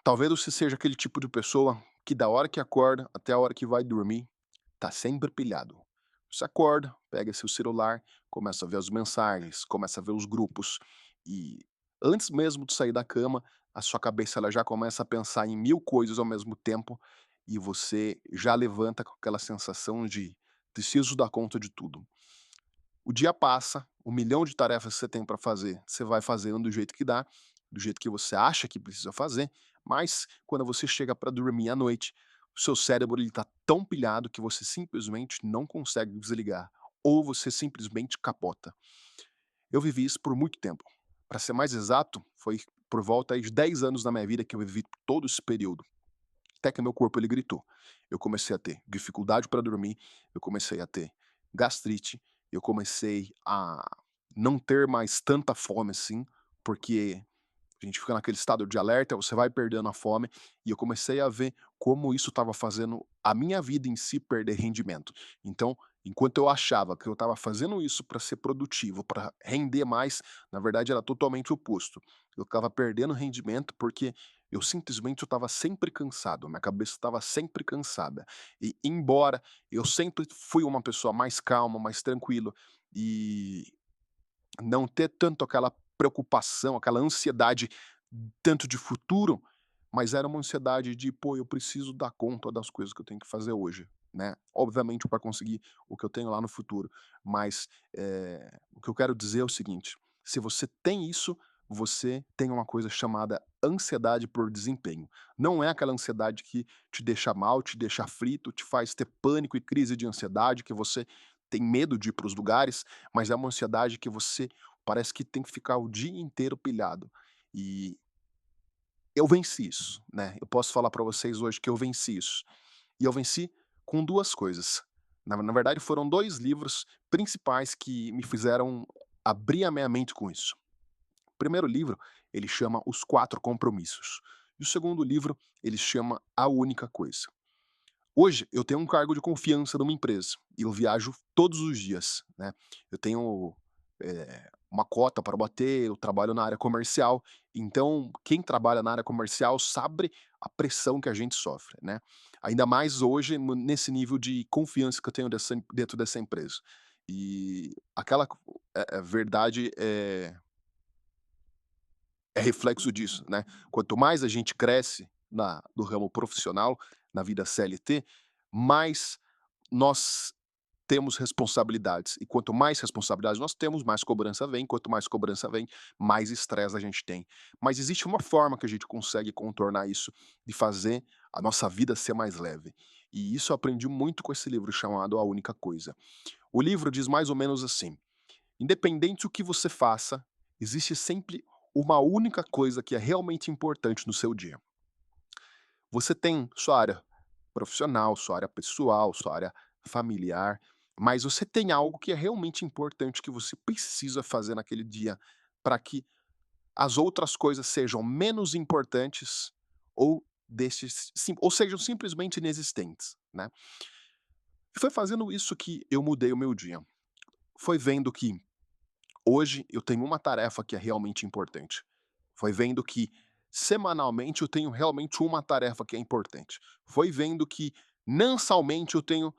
Talvez você seja aquele tipo de pessoa que da hora que acorda até a hora que vai dormir, tá sempre pilhado. Você acorda, pega seu celular, começa a ver as mensagens, começa a ver os grupos e antes mesmo de sair da cama, a sua cabeça ela já começa a pensar em 1000 coisas ao mesmo tempo e você já levanta com aquela sensação de preciso dar conta de tudo. O dia passa, 1 milhão de tarefas que você tem para fazer, você vai fazendo do jeito que dá, do jeito que você acha que precisa fazer, mas quando você chega para dormir à noite, o seu cérebro ele tá tão pilhado que você simplesmente não consegue desligar, ou você simplesmente capota. Eu vivi isso por muito tempo. Para ser mais exato, foi por volta aí de 10 anos da minha vida que eu vivi todo esse período, até que meu corpo ele gritou. Eu comecei a ter dificuldade para dormir, eu comecei a ter gastrite, eu comecei a não ter mais tanta fome assim, porque a gente fica naquele estado de alerta, você vai perdendo a fome, e eu comecei a ver como isso estava fazendo a minha vida em si perder rendimento. Então, enquanto eu achava que eu estava fazendo isso para ser produtivo, para render mais, na verdade era totalmente o oposto. Eu estava perdendo rendimento porque eu simplesmente estava sempre cansado, minha cabeça estava sempre cansada. E embora eu sempre fui uma pessoa mais calma, mais tranquilo, e não ter tanto aquela preocupação, aquela ansiedade tanto de futuro, mas era uma ansiedade de: "Pô, eu preciso dar conta das coisas que eu tenho que fazer hoje", né. Obviamente para conseguir o que eu tenho lá no futuro, mas, o que eu quero dizer é o seguinte: se você tem isso, você tem uma coisa chamada ansiedade por desempenho. Não é aquela ansiedade que te deixa mal, te deixa aflito, te faz ter pânico e crise de ansiedade, que você tem medo de ir para os lugares, mas é uma ansiedade que você parece que tem que ficar o dia inteiro pilhado. E eu venci isso, né, eu posso falar pra vocês hoje que eu venci isso. E eu venci com 2 coisas. Na verdade foram 2 livros principais que me fizeram abrir a minha mente com isso. O primeiro livro, ele chama Os Quatro Compromissos, e o segundo livro, ele chama A Única Coisa. Hoje eu tenho um cargo de confiança numa empresa, e eu viajo todos os dias, né. Eu tenho, uma cota para bater, eu trabalho na área comercial, então quem trabalha na área comercial sabe a pressão que a gente sofre, né. Ainda mais hoje nesse nível de confiança que eu tenho dentro dessa empresa. E aquela verdade é reflexo disso, né. Quanto mais a gente cresce na no ramo profissional, na vida CLT, mais nós temos responsabilidades, e quanto mais responsabilidades nós temos, mais cobrança vem, quanto mais cobrança vem, mais estresse a gente tem. Mas existe uma forma que a gente consegue contornar isso, de fazer a nossa vida ser mais leve. E isso eu aprendi muito com esse livro chamado A Única Coisa. O livro diz mais ou menos assim: independente o que você faça, existe sempre uma única coisa que é realmente importante no seu dia. Você tem sua área profissional, sua área pessoal, sua área familiar, mas você tem algo que é realmente importante que você precisa fazer naquele dia para que as outras coisas sejam menos importantes ou ou sejam simplesmente inexistentes, né. E foi fazendo isso que eu mudei o meu dia. Foi vendo que hoje eu tenho uma tarefa que é realmente importante. Foi vendo que semanalmente eu tenho realmente uma tarefa que é importante. Foi vendo que mensalmente eu tenho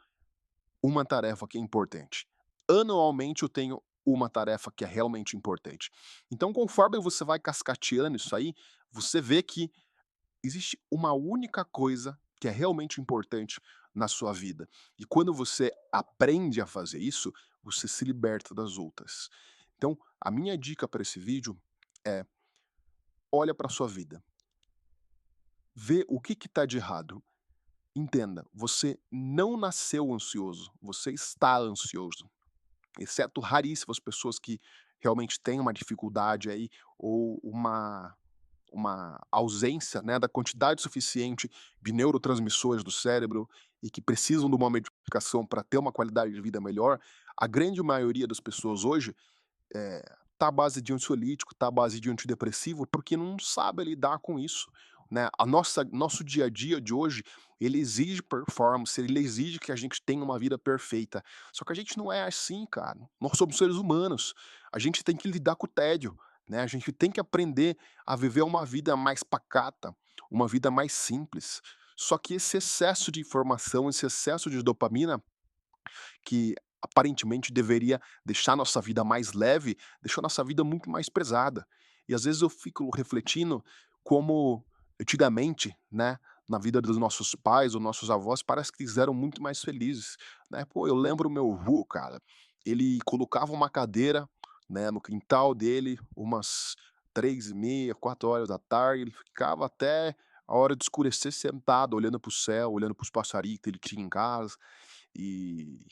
uma tarefa que é importante. Anualmente eu tenho uma tarefa que é realmente importante. Então, conforme você vai cascateando isso aí, você vê que existe uma única coisa que é realmente importante na sua vida. E quando você aprende a fazer isso, você se liberta das outras. Então, a minha dica para esse vídeo é: olha para sua vida, vê o que está de errado. Entenda, você não nasceu ansioso, você está ansioso. Exceto raríssimas pessoas que realmente têm uma dificuldade aí, ou uma ausência, né, da quantidade suficiente de neurotransmissores do cérebro e que precisam de uma medicação para ter uma qualidade de vida melhor, a grande maioria das pessoas hoje, tá à base de ansiolítico, tá à base de antidepressivo, porque não sabe lidar com isso, né. A nosso dia a dia de hoje, ele exige performance, ele exige que a gente tenha uma vida perfeita. Só que a gente não é assim, cara. Nós somos seres humanos. A gente tem que lidar com o tédio, né, a gente tem que aprender a viver uma vida mais pacata. uma vida mais simples. Só que esse excesso de informação, esse excesso de dopamina que aparentemente deveria deixar nossa vida mais leve, deixou nossa vida muito mais pesada. E às vezes eu fico refletindo como antigamente, né, na vida dos nossos pais ou nossos avós, parece que eles eram muito mais felizes, né. Pô, eu lembro meu avô, cara, ele colocava uma cadeira, né, no quintal dele, umas 3h30, 4 horas da tarde, ele ficava até a hora de escurecer sentado, olhando para o céu, olhando para os passarinhos que ele tinha em casa, e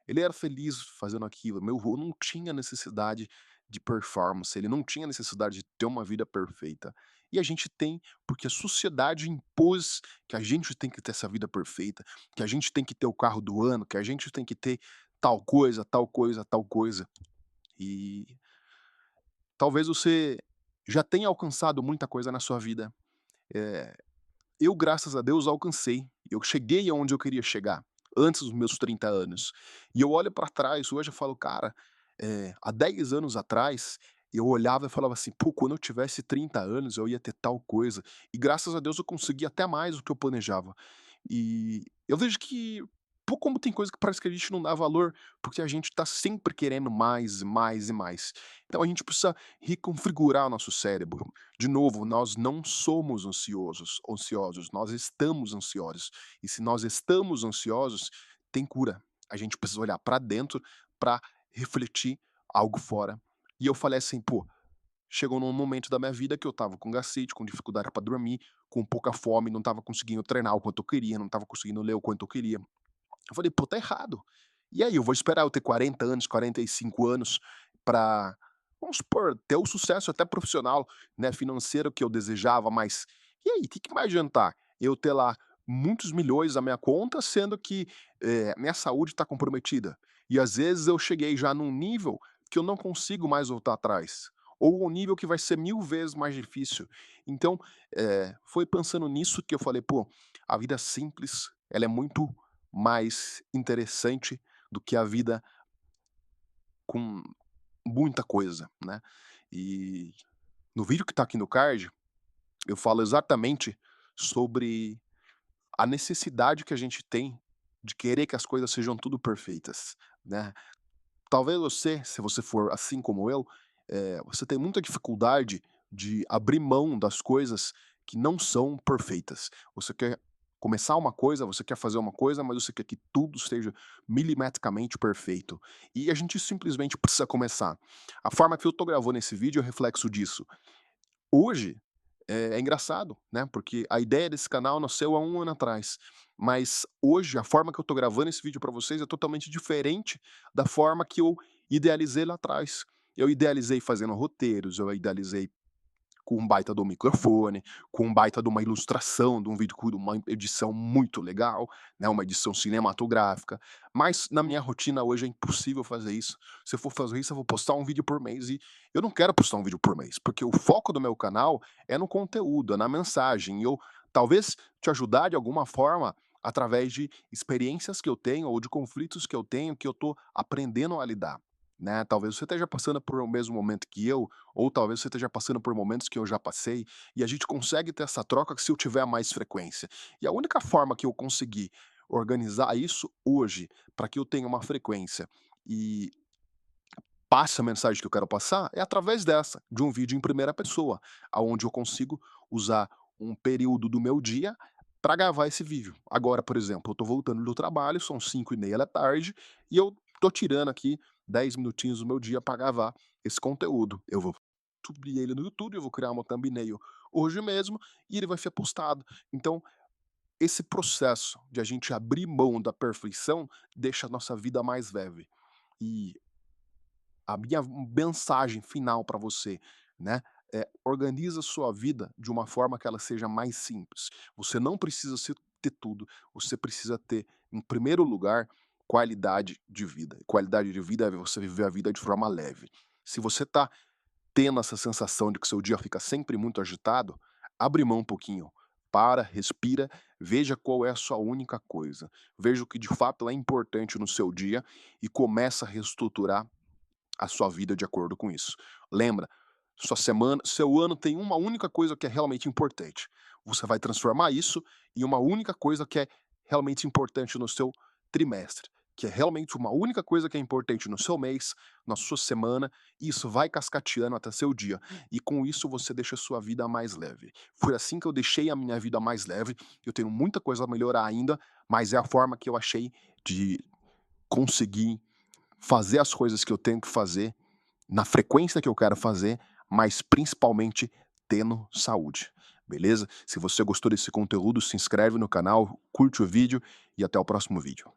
ele era feliz fazendo aquilo. Meu avô não tinha necessidade de performance, ele não tinha necessidade de ter uma vida perfeita. E a gente tem, porque a sociedade impôs que a gente tem que ter essa vida perfeita, que a gente tem que ter o carro do ano, que a gente tem que ter tal coisa, tal coisa, tal coisa. E talvez você já tenha alcançado muita coisa na sua vida. Eh, eu, graças a Deus, alcancei. Eu cheguei aonde eu queria chegar, antes dos meus 30 anos. E eu olho pra trás hoje, eu falo: "Cara, há 10 anos atrás, eu olhava e falava assim: 'Pô, quando eu tivesse 30 anos, eu ia ter tal coisa'". E graças a Deus eu consegui até mais do que eu planejava. E eu vejo que, pô, como tem coisa que parece que a gente não dá valor, porque a gente tá sempre querendo mais, mais e mais. Então a gente precisa reconfigurar o nosso cérebro. De novo, nós não somos ansiosos, nós estamos ansiosos. E se nós estamos ansiosos, tem cura. A gente precisa olhar pra dentro pra refletir algo fora. E eu falei assim: "Pô, chegou num momento da minha vida que eu estava com gastrite, com dificuldade pra dormir, com pouca fome, não estava conseguindo treinar o quanto eu queria, não estava conseguindo ler o quanto eu queria". Eu falei: "Pô, tá errado. E aí, eu vou esperar eu ter 40 anos, 45 anos pra, vamos supor, ter o sucesso até profissional, né, financeiro que eu desejava, mas e aí, que vai adiantar eu ter lá muitos milhões na minha conta, sendo que, minha saúde tá comprometida?". E às vezes eu cheguei já num nível que eu não consigo mais voltar atrás, ou um nível que vai ser 1000 vezes mais difícil. Então, foi pensando nisso que eu falei: "Pô, a vida simples, ela é muito mais interessante do que a vida com muita coisa", né. E no vídeo que tá aqui no card, eu falo exatamente sobre a necessidade que a gente tem de querer que as coisas sejam tudo perfeitas, né. Talvez você, se você for assim como eu, você tem muita dificuldade de abrir mão das coisas que não são perfeitas. Você quer começar uma coisa, você quer fazer uma coisa, mas você quer que tudo esteja milimetricamente perfeito. E a gente simplesmente precisa começar. A forma que eu tô gravando esse vídeo é reflexo disso. Hoje, é engraçado, né, porque a ideia desse canal nasceu há 1 ano atrás, mas hoje a forma que eu tô gravando esse vídeo pra vocês é totalmente diferente da forma que eu idealizei lá atrás. Eu idealizei fazendo roteiros, eu idealizei com um baita do microfone, com um baita de uma ilustração, de um vídeo com uma edição muito legal, né, uma edição cinematográfica, mas na minha rotina hoje é impossível fazer isso. Se eu for fazer isso, eu vou postar um vídeo por mês e eu não quero postar um vídeo por mês, porque o foco do meu canal é no conteúdo, é na mensagem, e eu talvez te ajudar de alguma forma através de experiências que eu tenho ou de conflitos que eu tenho, que eu tô aprendendo a lidar, né. Talvez você esteja passando por o mesmo momento que eu, ou talvez você esteja passando por momentos que eu já passei, e a gente consegue ter essa troca se eu tiver mais frequência. E a única forma que eu consegui organizar isso hoje, para que eu tenha uma frequência e passe a mensagem que eu quero passar, é através dessa, de um vídeo em primeira pessoa, aonde eu consigo usar um período do meu dia para gravar esse vídeo. Agora, por exemplo, eu tô voltando do trabalho, são 5h30 e eu tô tirando aqui 10 minutinhos do meu dia para gravar esse conteúdo. Eu vou subir ele no YouTube, eu vou criar uma thumbnail hoje mesmo e ele vai ser postado. Então, esse processo de a gente abrir mão da perfeição deixa a nossa vida mais leve. E a minha mensagem final para você, né, organiza a sua vida de uma forma que ela seja mais simples. Você não precisa ter tudo, você precisa ter, em primeiro lugar, qualidade de vida. Qualidade de vida é você viver a vida de forma leve. Se você tá tendo essa sensação de que seu dia fica sempre muito agitado, abre mão um pouquinho, para, respira, veja qual é a sua única coisa. Veja o que de fato é importante no seu dia e começa a reestruturar a sua vida de acordo com isso. Lembra, Sua semana, seu ano tem uma única coisa que é realmente importante. Você vai transformar isso em uma única coisa que é realmente importante no seu trimestre, que é realmente uma única coisa que é importante no seu mês, na sua semana, e isso vai cascateando até seu dia. E com isso você deixa a sua vida mais leve. Foi assim que eu deixei a minha vida mais leve. Eu tenho muita coisa a melhorar ainda, mas é a forma que eu achei de conseguir fazer as coisas que eu tenho que fazer na frequência que eu quero fazer, mas principalmente tendo saúde, beleza? Se você gostou desse conteúdo, se inscreve no canal, curte o vídeo e até o próximo vídeo.